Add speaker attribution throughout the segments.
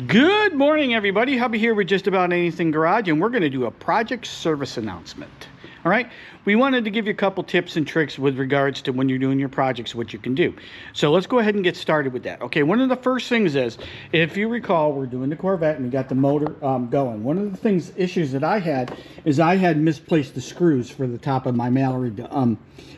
Speaker 1: Good morning, everybody. Hubby here with Just About Anything Garage, and we're going to do a project service announcement. All right, we wanted to give you a couple tips and tricks with regards to when you're doing your projects, what you can do. So let's go ahead and get started with that. Okay, one of the first things is, if you recall, we're doing the Corvette and we got the motor going. One of the issues that I had is I had misplaced the screws for the top of my Mallory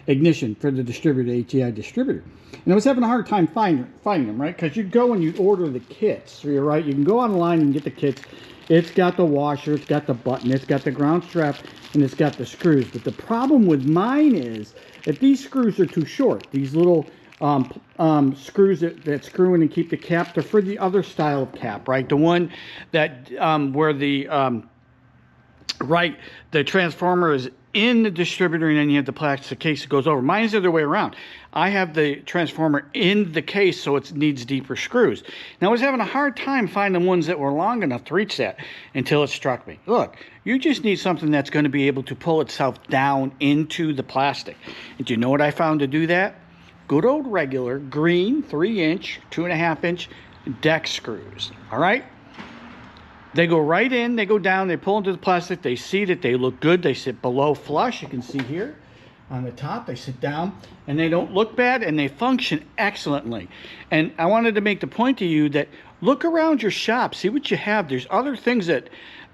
Speaker 1: ignition for the distributor, ATI distributor. And I was having a hard time finding them, right? Because you go and you order the kits. So you're right, you can go online and get the kits. It's got the washer, it's got the button, it's got the ground strap, and it's got the screws. But the problem with mine is that these screws are too short. These little screws that screw in and keep the cap, they're for the other style of cap, right? The one that where the the transformer is in the distributor and then you have the plastic case that goes over. Mine's the other way around. I have the transformer in the case, so it needs deeper screws. Now I was having a hard time finding ones that were long enough to reach that until it struck me. Look, you just need something that's going to be able to pull itself down into the plastic. And do you know what I found to do that? Good old regular green 3-inch, 2.5-inch deck screws. All right? They go right in, they go down, they pull into the plastic, they seat it, they look good, they sit below flush, you can see here on the top, they sit down, and they don't look bad, and they function excellently. And I wanted to make the point to you that look around your shop, see what you have. There's other things that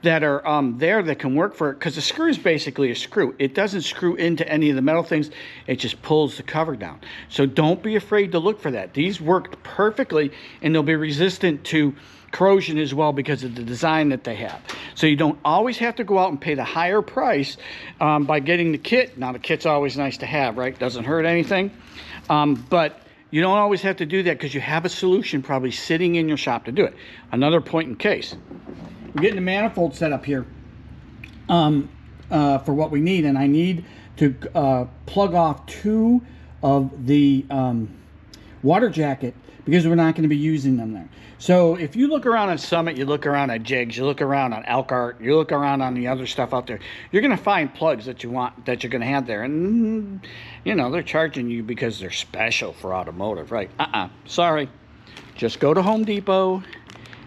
Speaker 1: are there that can work for it, because the screw is basically a screw. It doesn't screw into any of the metal things, it just pulls the cover down. So don't be afraid to look for that. These worked perfectly, and they'll be resistant to corrosion as well because of the design that they have. So you don't always have to go out and pay the higher price by getting the kit. Now the kit's always nice to have, right? Doesn't hurt anything. But you don't always have to do that because you have a solution probably sitting in your shop to do it. Another point in case. We're getting the manifold set up here for what we need, and I need to plug off 2 of the water jacket because we're not going to be using them there. So if you look around at Summit, you look around at Jigs, you look around on Elkhart, you look around on the other stuff out there, you're going to find plugs that you want, that you're going to have there. And, you know, they're charging you because they're special for automotive, right? Sorry. Just go to Home Depot,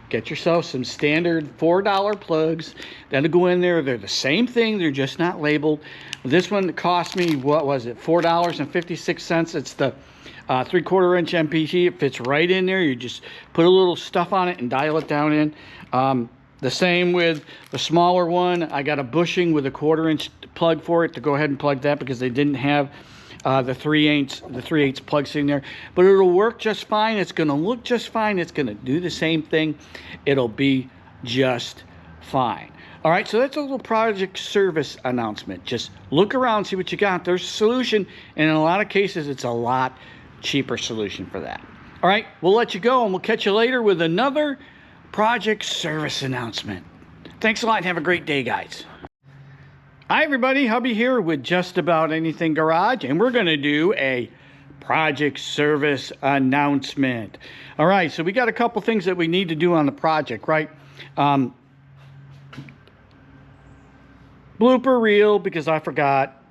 Speaker 1: get yourself some standard $4 plugs. That'll go in there. They're the same thing. They're just not labeled. This one cost me, what was it, $4.56. It's the 3/4-inch MPT. It fits right in there. You just put a little stuff on it and dial it down in. The same with the smaller one. I got a bushing with a 1/4-inch plug for it to go ahead and plug that because they didn't have the 3/8 plug sitting there. But it'll work just fine. It's going to look just fine. It's going to do the same thing. It'll be just fine. All right, so that's a little project service announcement. Just look around, see what you got. There's a solution, and in a lot of cases, it's a lot cheaper solution for that. All right, we'll let you go, and we'll catch you later with another project service announcement. Thanks a lot, and have a great day, guys. Hi, everybody. Hubby here with Just About Anything Garage, and we're going to do a project service announcement. All right, so we got a couple things that we need to do on the project, right? Blooper reel, because I forgot.